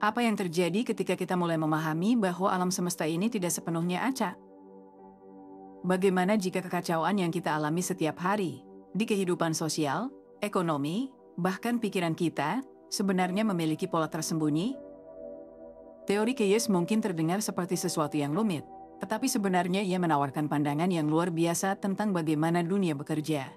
Apa yang terjadi ketika kita mulai memahami bahwa alam semesta ini tidak sepenuhnya acak? Bagaimana jika kekacauan yang kita alami setiap hari, di kehidupan sosial, ekonomi, bahkan pikiran kita, sebenarnya memiliki pola tersembunyi? Teori chaos mungkin terdengar seperti sesuatu yang rumit, tetapi sebenarnya ia menawarkan pandangan yang luar biasa tentang bagaimana dunia bekerja.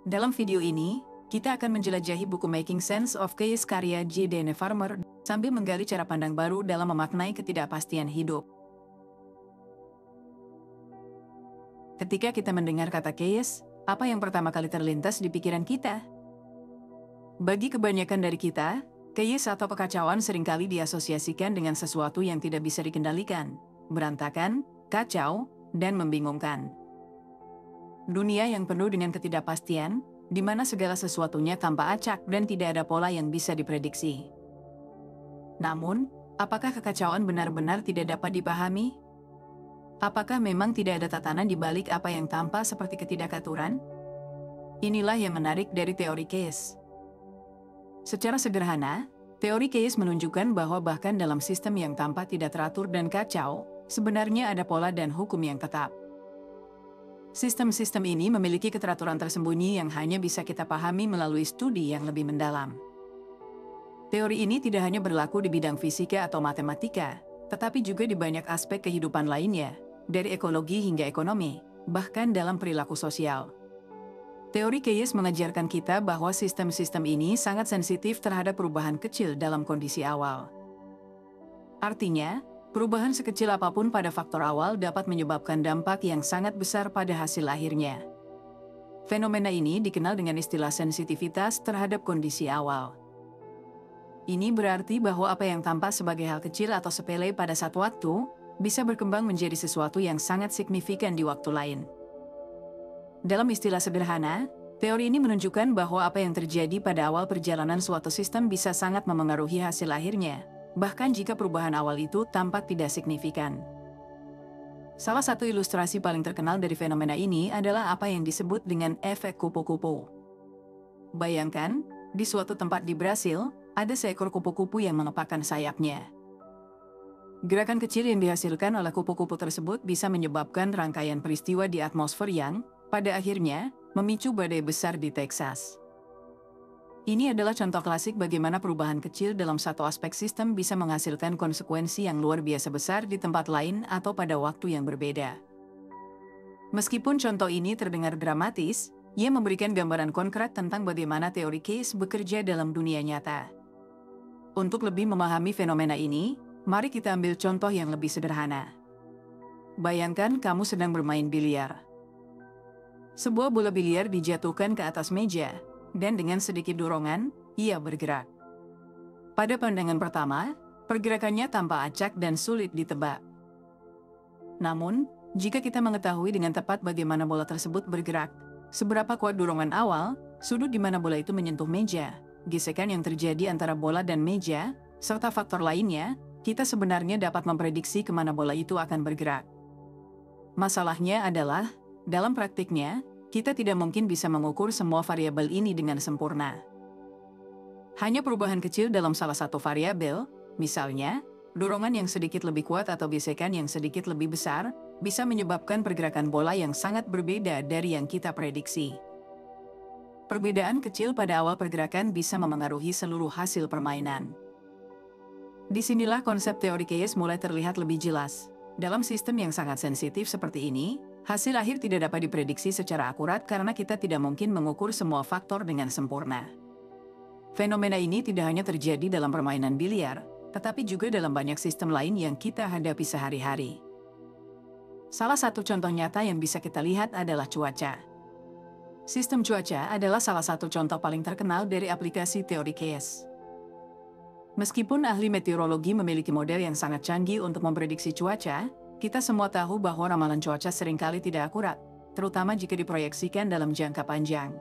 Dalam video ini, kita akan menjelajahi buku Making Sense of Chaos karya J. Dana Farmer, sambil menggali cara pandang baru dalam memaknai ketidakpastian hidup. Ketika kita mendengar kata chaos, apa yang pertama kali terlintas di pikiran kita? Bagi kebanyakan dari kita, chaos atau kekacauan seringkali diasosiasikan dengan sesuatu yang tidak bisa dikendalikan, berantakan, kacau, dan membingungkan. Dunia yang penuh dengan ketidakpastian, di mana segala sesuatunya tanpa acak dan tidak ada pola yang bisa diprediksi. Namun, apakah kekacauan benar-benar tidak dapat dipahami? Apakah memang tidak ada tatanan di balik apa yang tampak seperti ketidakaturan? Inilah yang menarik dari teori chaos. Secara sederhana, teori chaos menunjukkan bahwa bahkan dalam sistem yang tampak tidak teratur dan kacau, sebenarnya ada pola dan hukum yang tetap. Sistem-sistem ini memiliki keteraturan tersembunyi yang hanya bisa kita pahami melalui studi yang lebih mendalam. Teori ini tidak hanya berlaku di bidang fisika atau matematika, tetapi juga di banyak aspek kehidupan lainnya, dari ekologi hingga ekonomi, bahkan dalam perilaku sosial. Teori chaos mengajarkan kita bahwa sistem-sistem ini sangat sensitif terhadap perubahan kecil dalam kondisi awal. Artinya, perubahan sekecil apapun pada faktor awal dapat menyebabkan dampak yang sangat besar pada hasil akhirnya. Fenomena ini dikenal dengan istilah sensitivitas terhadap kondisi awal. Ini berarti bahwa apa yang tampak sebagai hal kecil atau sepele pada satu waktu, bisa berkembang menjadi sesuatu yang sangat signifikan di waktu lain. Dalam istilah sederhana, teori ini menunjukkan bahwa apa yang terjadi pada awal perjalanan suatu sistem bisa sangat memengaruhi hasil akhirnya, bahkan jika perubahan awal itu tampak tidak signifikan. Salah satu ilustrasi paling terkenal dari fenomena ini adalah apa yang disebut dengan efek kupu-kupu. Bayangkan, di suatu tempat di Brasil, ada seekor kupu-kupu yang mengepakkan sayapnya. Gerakan kecil yang dihasilkan oleh kupu-kupu tersebut bisa menyebabkan rangkaian peristiwa di atmosfer yang, pada akhirnya, memicu badai besar di Texas. Ini adalah contoh klasik bagaimana perubahan kecil dalam satu aspek sistem bisa menghasilkan konsekuensi yang luar biasa besar di tempat lain atau pada waktu yang berbeda. Meskipun contoh ini terdengar dramatis, ia memberikan gambaran konkret tentang bagaimana teori chaos bekerja dalam dunia nyata. Untuk lebih memahami fenomena ini, mari kita ambil contoh yang lebih sederhana. Bayangkan kamu sedang bermain biliar. Sebuah bola biliar dijatuhkan ke atas meja, dan dengan sedikit dorongan, ia bergerak. Pada pandangan pertama, pergerakannya tampak acak dan sulit ditebak. Namun, jika kita mengetahui dengan tepat bagaimana bola tersebut bergerak, seberapa kuat dorongan awal, sudut di mana bola itu menyentuh meja, gesekan yang terjadi antara bola dan meja, serta faktor lainnya, kita sebenarnya dapat memprediksi kemana bola itu akan bergerak. Masalahnya adalah, dalam praktiknya, kita tidak mungkin bisa mengukur semua variabel ini dengan sempurna. Hanya perubahan kecil dalam salah satu variabel, misalnya, dorongan yang sedikit lebih kuat atau gesekan yang sedikit lebih besar, bisa menyebabkan pergerakan bola yang sangat berbeda dari yang kita prediksi. Perbedaan kecil pada awal pergerakan bisa memengaruhi seluruh hasil permainan. Disinilah konsep teori chaos mulai terlihat lebih jelas. Dalam sistem yang sangat sensitif seperti ini, hasil akhir tidak dapat diprediksi secara akurat karena kita tidak mungkin mengukur semua faktor dengan sempurna. Fenomena ini tidak hanya terjadi dalam permainan biliar, tetapi juga dalam banyak sistem lain yang kita hadapi sehari-hari. Salah satu contoh nyata yang bisa kita lihat adalah cuaca. Sistem cuaca adalah salah satu contoh paling terkenal dari aplikasi teori chaos. Meskipun ahli meteorologi memiliki model yang sangat canggih untuk memprediksi cuaca, kita semua tahu bahwa ramalan cuaca seringkali tidak akurat, terutama jika diproyeksikan dalam jangka panjang.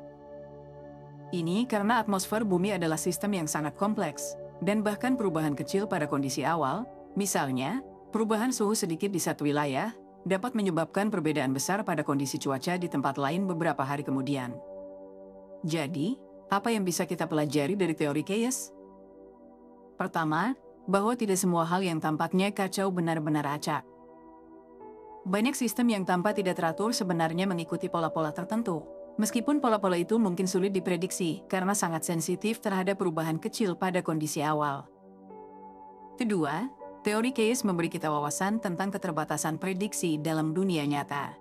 Ini karena atmosfer bumi adalah sistem yang sangat kompleks, dan bahkan perubahan kecil pada kondisi awal, misalnya, perubahan suhu sedikit di satu wilayah, dapat menyebabkan perbedaan besar pada kondisi cuaca di tempat lain beberapa hari kemudian. Jadi, apa yang bisa kita pelajari dari teori chaos? Pertama, bahwa tidak semua hal yang tampaknya kacau benar-benar acak. Banyak sistem yang tampak tidak teratur sebenarnya mengikuti pola-pola tertentu. Meskipun pola-pola itu mungkin sulit diprediksi karena sangat sensitif terhadap perubahan kecil pada kondisi awal. Kedua, teori chaos memberi kita wawasan tentang keterbatasan prediksi dalam dunia nyata.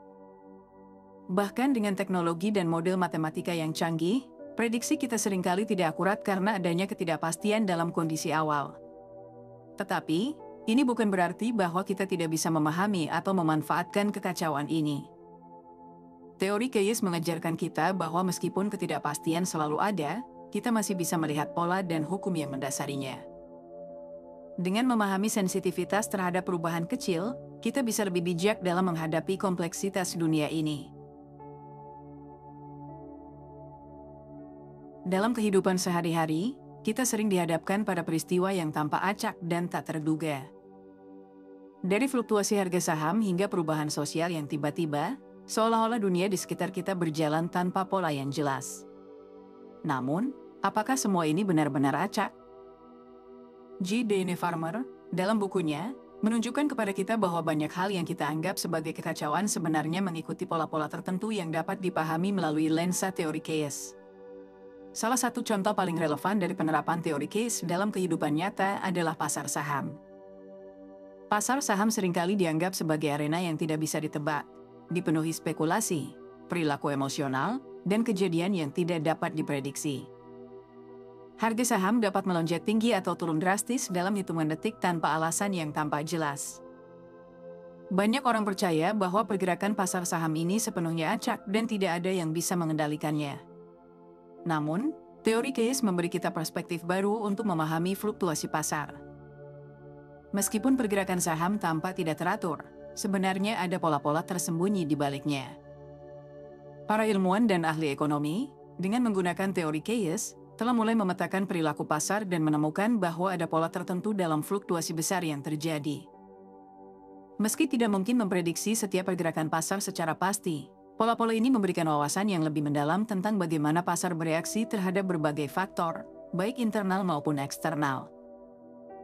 Bahkan dengan teknologi dan model matematika yang canggih, prediksi kita seringkali tidak akurat karena adanya ketidakpastian dalam kondisi awal. Tetapi, ini bukan berarti bahwa kita tidak bisa memahami atau memanfaatkan kekacauan ini. Teori chaos mengajarkan kita bahwa meskipun ketidakpastian selalu ada, kita masih bisa melihat pola dan hukum yang mendasarinya. Dengan memahami sensitivitas terhadap perubahan kecil, kita bisa lebih bijak dalam menghadapi kompleksitas dunia ini. Dalam kehidupan sehari-hari, kita sering dihadapkan pada peristiwa yang tampak acak dan tak terduga. Dari fluktuasi harga saham hingga perubahan sosial yang tiba-tiba, seolah-olah dunia di sekitar kita berjalan tanpa pola yang jelas. Namun, apakah semua ini benar-benar acak? J. Dane Farmer, dalam bukunya, menunjukkan kepada kita bahwa banyak hal yang kita anggap sebagai kekacauan sebenarnya mengikuti pola-pola tertentu yang dapat dipahami melalui lensa teori chaos. Salah satu contoh paling relevan dari penerapan teori chaos dalam kehidupan nyata adalah pasar saham. Pasar saham seringkali dianggap sebagai arena yang tidak bisa ditebak, dipenuhi spekulasi, perilaku emosional, dan kejadian yang tidak dapat diprediksi. Harga saham dapat melonjak tinggi atau turun drastis dalam hitungan detik tanpa alasan yang tampak jelas. Banyak orang percaya bahwa pergerakan pasar saham ini sepenuhnya acak dan tidak ada yang bisa mengendalikannya. Namun, teori chaos memberi kita perspektif baru untuk memahami fluktuasi pasar. Meskipun pergerakan saham tampak tidak teratur, sebenarnya ada pola-pola tersembunyi di baliknya. Para ilmuwan dan ahli ekonomi, dengan menggunakan teori chaos, telah mulai memetakan perilaku pasar dan menemukan bahwa ada pola tertentu dalam fluktuasi besar yang terjadi. Meski tidak mungkin memprediksi setiap pergerakan pasar secara pasti, pola-pola ini memberikan wawasan yang lebih mendalam tentang bagaimana pasar bereaksi terhadap berbagai faktor, baik internal maupun eksternal.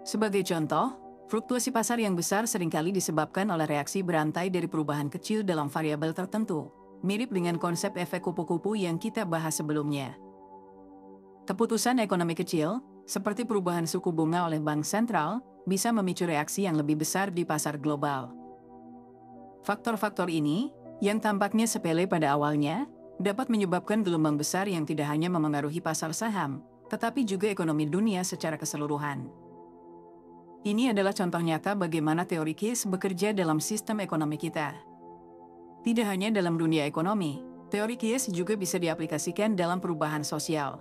Sebagai contoh, fluktuasi pasar yang besar seringkali disebabkan oleh reaksi berantai dari perubahan kecil dalam variabel tertentu, mirip dengan konsep efek kupu-kupu yang kita bahas sebelumnya. Keputusan ekonomi kecil, seperti perubahan suku bunga oleh bank sentral, bisa memicu reaksi yang lebih besar di pasar global. Faktor-faktor ini, yang tampaknya sepele pada awalnya, dapat menyebabkan gelombang besar yang tidak hanya memengaruhi pasar saham, tetapi juga ekonomi dunia secara keseluruhan. Ini adalah contoh nyata bagaimana teori chaos bekerja dalam sistem ekonomi kita. Tidak hanya dalam dunia ekonomi, teori chaos juga bisa diaplikasikan dalam perubahan sosial.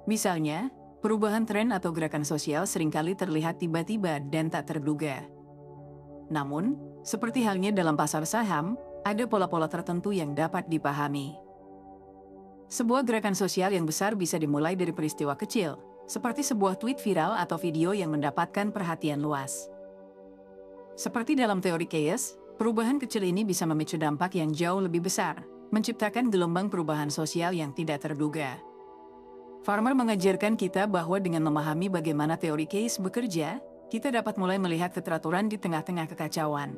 Misalnya, perubahan tren atau gerakan sosial seringkali terlihat tiba-tiba dan tak terduga. Namun, seperti halnya dalam pasar saham, ada pola-pola tertentu yang dapat dipahami. Sebuah gerakan sosial yang besar bisa dimulai dari peristiwa kecil, seperti sebuah tweet viral atau video yang mendapatkan perhatian luas. Seperti dalam teori chaos, perubahan kecil ini bisa memicu dampak yang jauh lebih besar, menciptakan gelombang perubahan sosial yang tidak terduga. Farmer mengajarkan kita bahwa dengan memahami bagaimana teori chaos bekerja, kita dapat mulai melihat keteraturan di tengah-tengah kekacauan.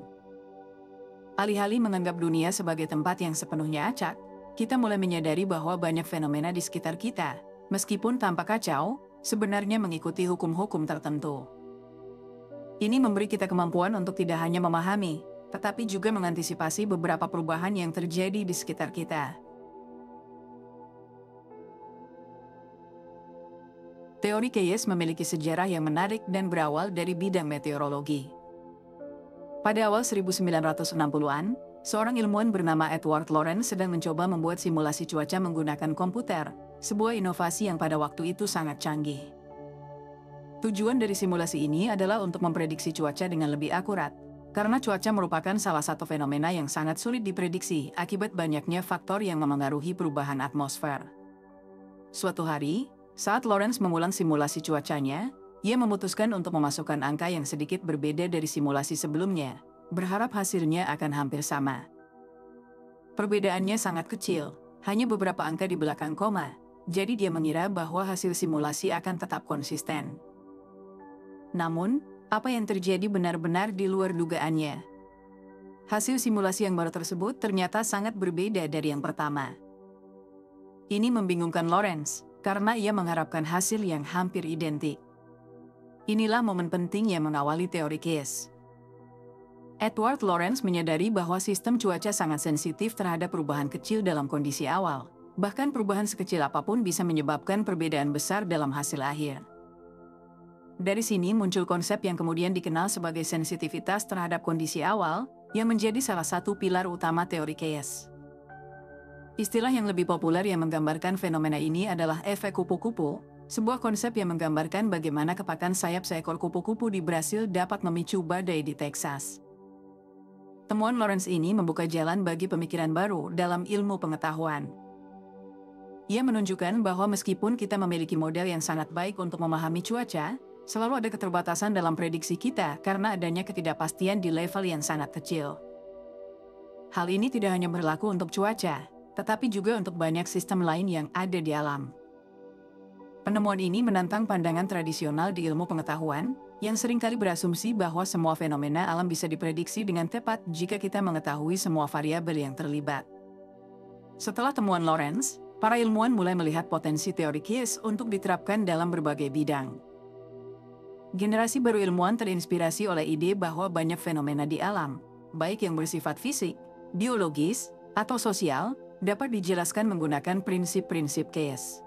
Alih-alih menganggap dunia sebagai tempat yang sepenuhnya acak, kita mulai menyadari bahwa banyak fenomena di sekitar kita, meskipun tampak kacau, sebenarnya mengikuti hukum-hukum tertentu. Ini memberi kita kemampuan untuk tidak hanya memahami, tetapi juga mengantisipasi beberapa perubahan yang terjadi di sekitar kita. Teori chaos memiliki sejarah yang menarik dan berawal dari bidang meteorologi. Pada awal 1960-an, seorang ilmuwan bernama Edward Lorenz sedang mencoba membuat simulasi cuaca menggunakan komputer, sebuah inovasi yang pada waktu itu sangat canggih. Tujuan dari simulasi ini adalah untuk memprediksi cuaca dengan lebih akurat, karena cuaca merupakan salah satu fenomena yang sangat sulit diprediksi akibat banyaknya faktor yang memengaruhi perubahan atmosfer. Suatu hari, saat Lorenz mengulang simulasi cuacanya, ia memutuskan untuk memasukkan angka yang sedikit berbeda dari simulasi sebelumnya, berharap hasilnya akan hampir sama. Perbedaannya sangat kecil, hanya beberapa angka di belakang koma, jadi dia mengira bahwa hasil simulasi akan tetap konsisten. Namun, apa yang terjadi benar-benar di luar dugaannya. Hasil simulasi yang baru tersebut ternyata sangat berbeda dari yang pertama. Ini membingungkan Lorenz, karena ia mengharapkan hasil yang hampir identik. Inilah momen penting yang mengawali teori chaos. Edward Lorenz menyadari bahwa sistem cuaca sangat sensitif terhadap perubahan kecil dalam kondisi awal. Bahkan perubahan sekecil apapun bisa menyebabkan perbedaan besar dalam hasil akhir. Dari sini muncul konsep yang kemudian dikenal sebagai sensitivitas terhadap kondisi awal, yang menjadi salah satu pilar utama teori chaos. Istilah yang lebih populer yang menggambarkan fenomena ini adalah efek kupu-kupu, sebuah konsep yang menggambarkan bagaimana kepakan sayap seekor kupu-kupu di Brasil dapat memicu badai di Texas. Temuan Lorenz ini membuka jalan bagi pemikiran baru dalam ilmu pengetahuan. Ia menunjukkan bahwa meskipun kita memiliki model yang sangat baik untuk memahami cuaca, selalu ada keterbatasan dalam prediksi kita karena adanya ketidakpastian di level yang sangat kecil. Hal ini tidak hanya berlaku untuk cuaca, tetapi juga untuk banyak sistem lain yang ada di alam. Penemuan ini menantang pandangan tradisional di ilmu pengetahuan, yang seringkali berasumsi bahwa semua fenomena alam bisa diprediksi dengan tepat jika kita mengetahui semua variabel yang terlibat. Setelah temuan Lorenz, para ilmuwan mulai melihat potensi teori chaos untuk diterapkan dalam berbagai bidang. Generasi baru ilmuwan terinspirasi oleh ide bahwa banyak fenomena di alam, baik yang bersifat fisik, biologis, atau sosial, dapat dijelaskan menggunakan prinsip-prinsip chaos.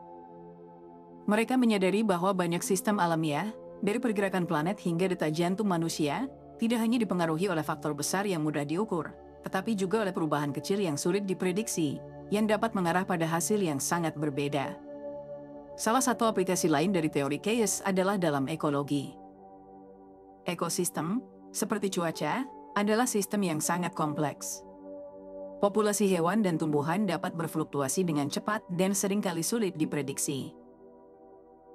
Mereka menyadari bahwa banyak sistem alamiah, dari pergerakan planet hingga detak jantung manusia, tidak hanya dipengaruhi oleh faktor besar yang mudah diukur, tetapi juga oleh perubahan kecil yang sulit diprediksi, yang dapat mengarah pada hasil yang sangat berbeda. Salah satu aplikasi lain dari teori chaos adalah dalam ekologi. Ekosistem, seperti cuaca, adalah sistem yang sangat kompleks. Populasi hewan dan tumbuhan dapat berfluktuasi dengan cepat dan seringkali sulit diprediksi.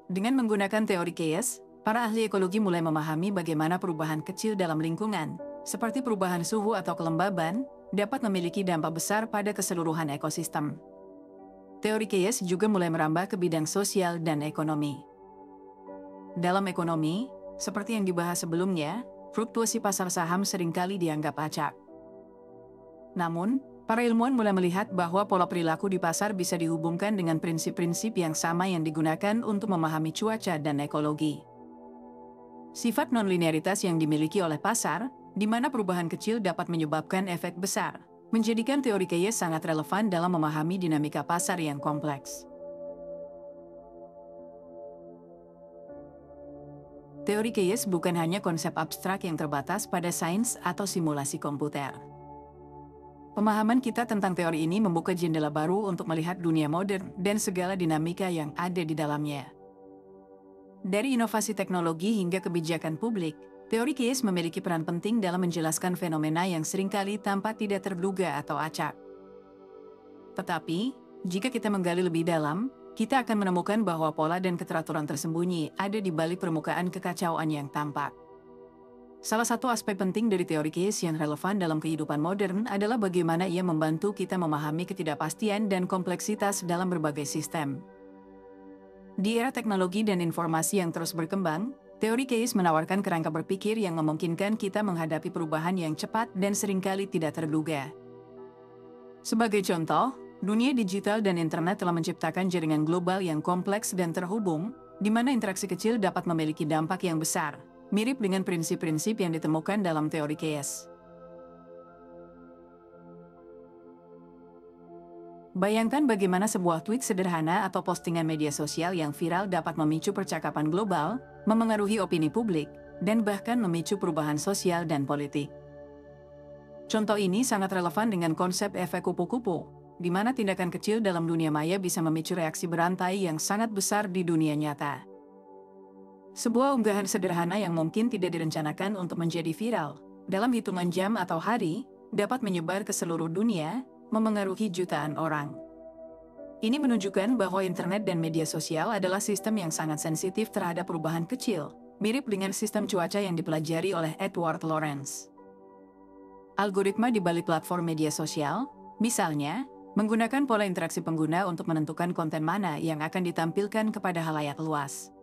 Dengan menggunakan teori chaos, para ahli ekologi mulai memahami bagaimana perubahan kecil dalam lingkungan, seperti perubahan suhu atau kelembaban, dapat memiliki dampak besar pada keseluruhan ekosistem. Teori chaos juga mulai merambah ke bidang sosial dan ekonomi. Dalam ekonomi, seperti yang dibahas sebelumnya, fluktuasi pasar saham seringkali dianggap acak. Namun, para ilmuwan mulai melihat bahwa pola perilaku di pasar bisa dihubungkan dengan prinsip-prinsip yang sama yang digunakan untuk memahami cuaca dan ekologi. Sifat nonlinearitas yang dimiliki oleh pasar, di mana perubahan kecil dapat menyebabkan efek besar, menjadikan teori chaos sangat relevan dalam memahami dinamika pasar yang kompleks. Teori chaos bukan hanya konsep abstrak yang terbatas pada sains atau simulasi komputer. Pemahaman kita tentang teori ini membuka jendela baru untuk melihat dunia modern dan segala dinamika yang ada di dalamnya. Dari inovasi teknologi hingga kebijakan publik, teori chaos memiliki peran penting dalam menjelaskan fenomena yang seringkali tampak tidak terduga atau acak. Tetapi, jika kita menggali lebih dalam, kita akan menemukan bahwa pola dan keteraturan tersembunyi ada di balik permukaan kekacauan yang tampak. Salah satu aspek penting dari teori chaos yang relevan dalam kehidupan modern adalah bagaimana ia membantu kita memahami ketidakpastian dan kompleksitas dalam berbagai sistem. Di era teknologi dan informasi yang terus berkembang, teori chaos menawarkan kerangka berpikir yang memungkinkan kita menghadapi perubahan yang cepat dan seringkali tidak terduga. Sebagai contoh, dunia digital dan internet telah menciptakan jaringan global yang kompleks dan terhubung, di mana interaksi kecil dapat memiliki dampak yang besar, mirip dengan prinsip-prinsip yang ditemukan dalam teori chaos. Bayangkan bagaimana sebuah tweet sederhana atau postingan media sosial yang viral dapat memicu percakapan global, memengaruhi opini publik, dan bahkan memicu perubahan sosial dan politik. Contoh ini sangat relevan dengan konsep efek kupu-kupu, di mana tindakan kecil dalam dunia maya bisa memicu reaksi berantai yang sangat besar di dunia nyata. Sebuah unggahan sederhana yang mungkin tidak direncanakan untuk menjadi viral, dalam hitungan jam atau hari, dapat menyebar ke seluruh dunia, memengaruhi jutaan orang. Ini menunjukkan bahwa internet dan media sosial adalah sistem yang sangat sensitif terhadap perubahan kecil, mirip dengan sistem cuaca yang dipelajari oleh Edward Lorenz. Algoritma di balik platform media sosial, misalnya, menggunakan pola interaksi pengguna untuk menentukan konten mana yang akan ditampilkan kepada khalayak luas.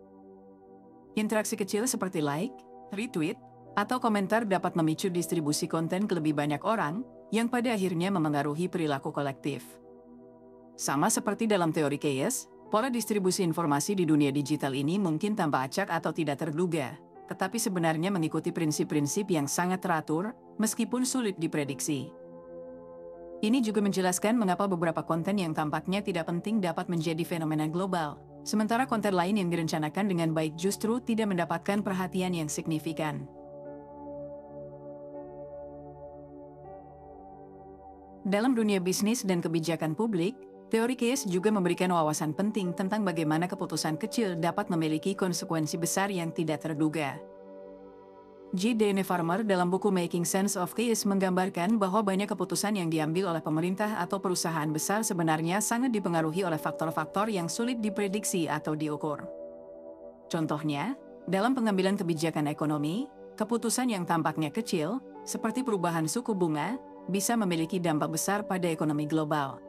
Interaksi kecil seperti like, retweet, atau komentar dapat memicu distribusi konten ke lebih banyak orang, yang pada akhirnya memengaruhi perilaku kolektif. Sama seperti dalam teori chaos, pola distribusi informasi di dunia digital ini mungkin tanpa acak atau tidak terduga, tetapi sebenarnya mengikuti prinsip-prinsip yang sangat teratur, meskipun sulit diprediksi. Ini juga menjelaskan mengapa beberapa konten yang tampaknya tidak penting dapat menjadi fenomena global, sementara konten lain yang direncanakan dengan baik justru tidak mendapatkan perhatian yang signifikan. Dalam dunia bisnis dan kebijakan publik, teori chaos juga memberikan wawasan penting tentang bagaimana keputusan kecil dapat memiliki konsekuensi besar yang tidak terduga. J. Dane Farmer dalam buku Making Sense of Chaos menggambarkan bahwa banyak keputusan yang diambil oleh pemerintah atau perusahaan besar sebenarnya sangat dipengaruhi oleh faktor-faktor yang sulit diprediksi atau diukur. Contohnya, dalam pengambilan kebijakan ekonomi, keputusan yang tampaknya kecil, seperti perubahan suku bunga, bisa memiliki dampak besar pada ekonomi global.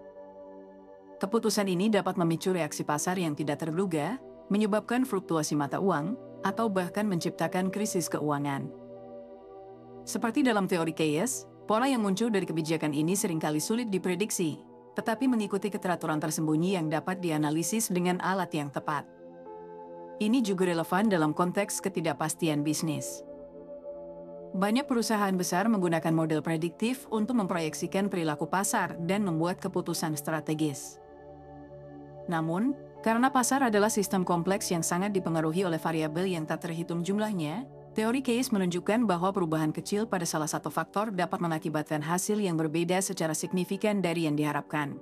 Keputusan ini dapat memicu reaksi pasar yang tidak terduga, menyebabkan fluktuasi mata uang, atau bahkan menciptakan krisis keuangan. Seperti dalam teori chaos, pola yang muncul dari kebijakan ini seringkali sulit diprediksi, tetapi mengikuti keteraturan tersembunyi yang dapat dianalisis dengan alat yang tepat. Ini juga relevan dalam konteks ketidakpastian bisnis. Banyak perusahaan besar menggunakan model prediktif untuk memproyeksikan perilaku pasar dan membuat keputusan strategis. Namun, karena pasar adalah sistem kompleks yang sangat dipengaruhi oleh variabel yang tak terhitung jumlahnya, teori chaos menunjukkan bahwa perubahan kecil pada salah satu faktor dapat mengakibatkan hasil yang berbeda secara signifikan dari yang diharapkan.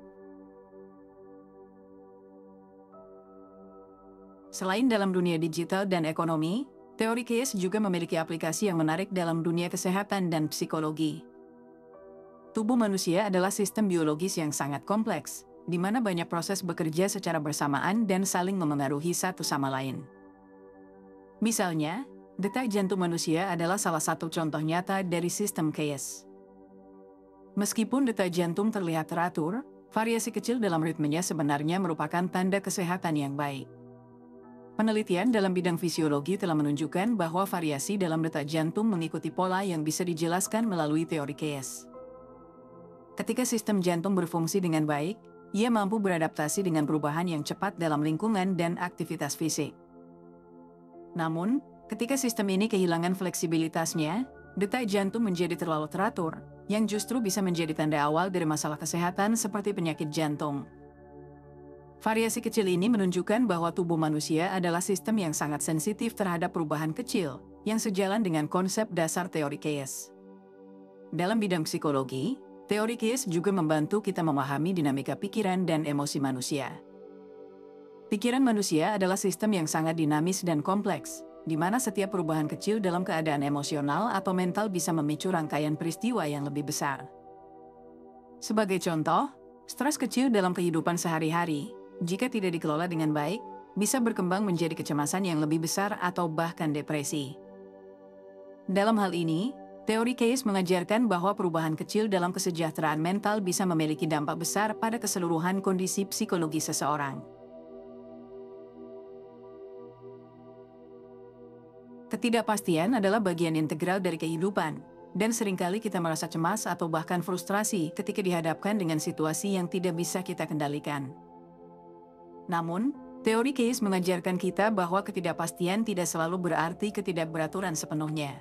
Selain dalam dunia digital dan ekonomi, teori chaos juga memiliki aplikasi yang menarik dalam dunia kesehatan dan psikologi. Tubuh manusia adalah sistem biologis yang sangat kompleks, di mana banyak proses bekerja secara bersamaan dan saling memengaruhi satu sama lain. Misalnya, detak jantung manusia adalah salah satu contoh nyata dari sistem chaos. Meskipun detak jantung terlihat teratur, variasi kecil dalam ritmenya sebenarnya merupakan tanda kesehatan yang baik. Penelitian dalam bidang fisiologi telah menunjukkan bahwa variasi dalam detak jantung mengikuti pola yang bisa dijelaskan melalui teori chaos. Ketika sistem jantung berfungsi dengan baik, ia mampu beradaptasi dengan perubahan yang cepat dalam lingkungan dan aktivitas fisik. Namun, ketika sistem ini kehilangan fleksibilitasnya, detak jantung menjadi terlalu teratur, yang justru bisa menjadi tanda awal dari masalah kesehatan seperti penyakit jantung. Variasi kecil ini menunjukkan bahwa tubuh manusia adalah sistem yang sangat sensitif terhadap perubahan kecil, yang sejalan dengan konsep dasar teori chaos. Dalam bidang psikologi, teori chaos juga membantu kita memahami dinamika pikiran dan emosi manusia. Pikiran manusia adalah sistem yang sangat dinamis dan kompleks, di mana setiap perubahan kecil dalam keadaan emosional atau mental bisa memicu rangkaian peristiwa yang lebih besar. Sebagai contoh, stres kecil dalam kehidupan sehari-hari, jika tidak dikelola dengan baik, bisa berkembang menjadi kecemasan yang lebih besar atau bahkan depresi. Dalam hal ini, teori chaos mengajarkan bahwa perubahan kecil dalam kesejahteraan mental bisa memiliki dampak besar pada keseluruhan kondisi psikologi seseorang. Ketidakpastian adalah bagian integral dari kehidupan, dan seringkali kita merasa cemas atau bahkan frustrasi ketika dihadapkan dengan situasi yang tidak bisa kita kendalikan. Namun, teori chaos mengajarkan kita bahwa ketidakpastian tidak selalu berarti ketidakberaturan sepenuhnya.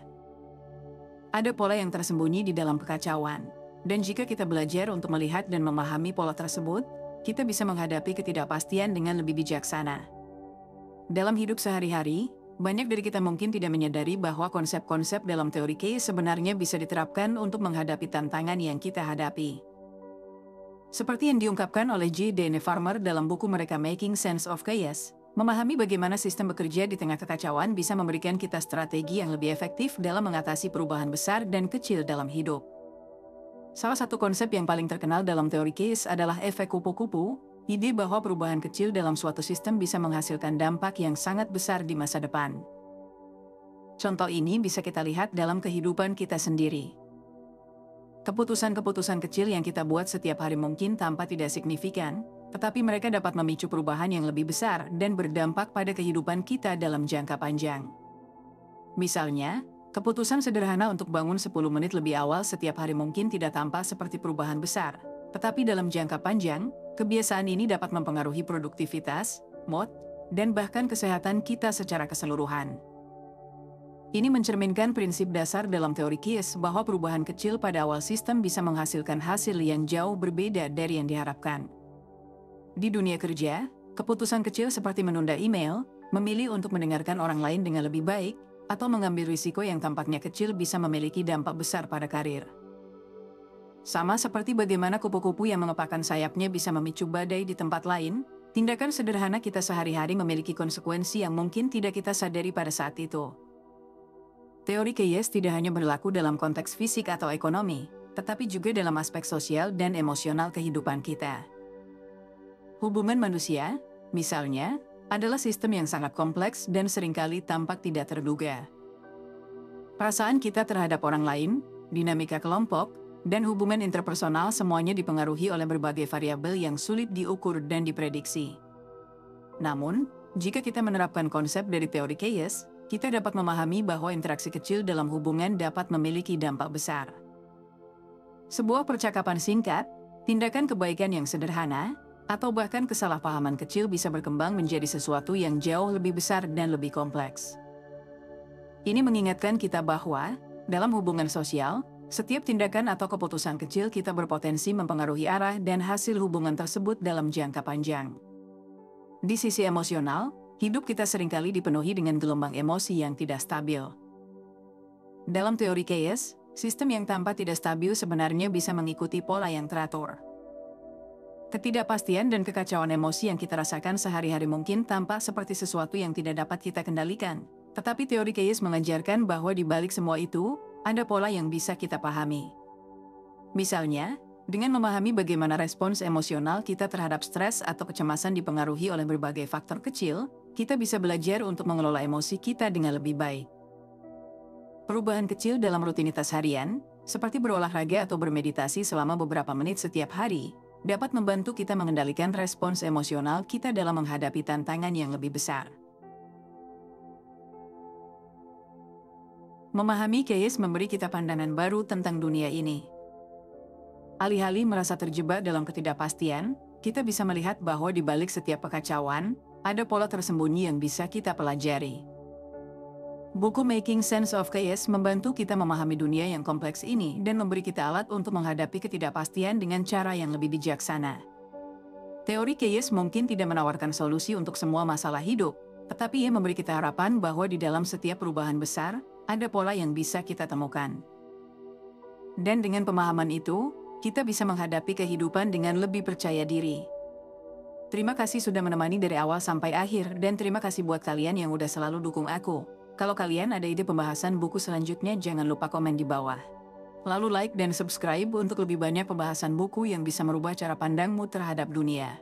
Ada pola yang tersembunyi di dalam kekacauan, dan jika kita belajar untuk melihat dan memahami pola tersebut, kita bisa menghadapi ketidakpastian dengan lebih bijaksana. Dalam hidup sehari-hari, banyak dari kita mungkin tidak menyadari bahwa konsep-konsep dalam teori chaos sebenarnya bisa diterapkan untuk menghadapi tantangan yang kita hadapi. Seperti yang diungkapkan oleh J. Dane Farmer dalam buku mereka Making Sense of Chaos, memahami bagaimana sistem bekerja di tengah kekacauan bisa memberikan kita strategi yang lebih efektif dalam mengatasi perubahan besar dan kecil dalam hidup. Salah satu konsep yang paling terkenal dalam teori chaos adalah efek kupu-kupu, ide bahwa perubahan kecil dalam suatu sistem bisa menghasilkan dampak yang sangat besar di masa depan. Contoh ini bisa kita lihat dalam kehidupan kita sendiri. Keputusan-keputusan kecil yang kita buat setiap hari mungkin tampak tidak signifikan, tetapi mereka dapat memicu perubahan yang lebih besar dan berdampak pada kehidupan kita dalam jangka panjang. Misalnya, keputusan sederhana untuk bangun 10 menit lebih awal setiap hari mungkin tidak tampak seperti perubahan besar, tetapi dalam jangka panjang, kebiasaan ini dapat mempengaruhi produktivitas, mood, dan bahkan kesehatan kita secara keseluruhan. Ini mencerminkan prinsip dasar dalam teori Keyes bahwa perubahan kecil pada awal sistem bisa menghasilkan hasil yang jauh berbeda dari yang diharapkan. Di dunia kerja, keputusan kecil seperti menunda email, memilih untuk mendengarkan orang lain dengan lebih baik, atau mengambil risiko yang tampaknya kecil bisa memiliki dampak besar pada karir. Sama seperti bagaimana kupu-kupu yang mengepakkan sayapnya bisa memicu badai di tempat lain, tindakan sederhana kita sehari-hari memiliki konsekuensi yang mungkin tidak kita sadari pada saat itu. Teori Keyes tidak hanya berlaku dalam konteks fisik atau ekonomi, tetapi juga dalam aspek sosial dan emosional kehidupan kita. Hubungan manusia, misalnya, adalah sistem yang sangat kompleks dan seringkali tampak tidak terduga. Perasaan kita terhadap orang lain, dinamika kelompok, dan hubungan interpersonal semuanya dipengaruhi oleh berbagai variabel yang sulit diukur dan diprediksi. Namun, jika kita menerapkan konsep dari teori Keyes, kita dapat memahami bahwa interaksi kecil dalam hubungan dapat memiliki dampak besar. Sebuah percakapan singkat, tindakan kebaikan yang sederhana, atau bahkan kesalahpahaman kecil bisa berkembang menjadi sesuatu yang jauh lebih besar dan lebih kompleks. Ini mengingatkan kita bahwa, dalam hubungan sosial, setiap tindakan atau keputusan kecil kita berpotensi mempengaruhi arah dan hasil hubungan tersebut dalam jangka panjang. Di sisi emosional, hidup kita seringkali dipenuhi dengan gelombang emosi yang tidak stabil. Dalam teori Keyes, sistem yang tampak tidak stabil sebenarnya bisa mengikuti pola yang teratur. Ketidakpastian dan kekacauan emosi yang kita rasakan sehari-hari mungkin tampak seperti sesuatu yang tidak dapat kita kendalikan. Tetapi teori Keyes mengajarkan bahwa di balik semua itu, ada pola yang bisa kita pahami. Misalnya, dengan memahami bagaimana respons emosional kita terhadap stres atau kecemasan dipengaruhi oleh berbagai faktor kecil, kita bisa belajar untuk mengelola emosi kita dengan lebih baik. Perubahan kecil dalam rutinitas harian, seperti berolahraga atau bermeditasi selama beberapa menit setiap hari, dapat membantu kita mengendalikan respons emosional kita dalam menghadapi tantangan yang lebih besar. Memahami Keyes memberi kita pandangan baru tentang dunia ini. Alih-alih merasa terjebak dalam ketidakpastian, kita bisa melihat bahwa di balik setiap kekacauan, ada pola tersembunyi yang bisa kita pelajari. Buku Making Sense of Keyes membantu kita memahami dunia yang kompleks ini dan memberi kita alat untuk menghadapi ketidakpastian dengan cara yang lebih bijaksana. Teori Keyes mungkin tidak menawarkan solusi untuk semua masalah hidup, tetapi ia memberi kita harapan bahwa di dalam setiap perubahan besar, ada pola yang bisa kita temukan. Dan dengan pemahaman itu, kita bisa menghadapi kehidupan dengan lebih percaya diri. Terima kasih sudah menemani dari awal sampai akhir, dan terima kasih buat kalian yang udah selalu dukung aku. Kalau kalian ada ide pembahasan buku selanjutnya, jangan lupa komen di bawah. Lalu like dan subscribe untuk lebih banyak pembahasan buku yang bisa merubah cara pandangmu terhadap dunia.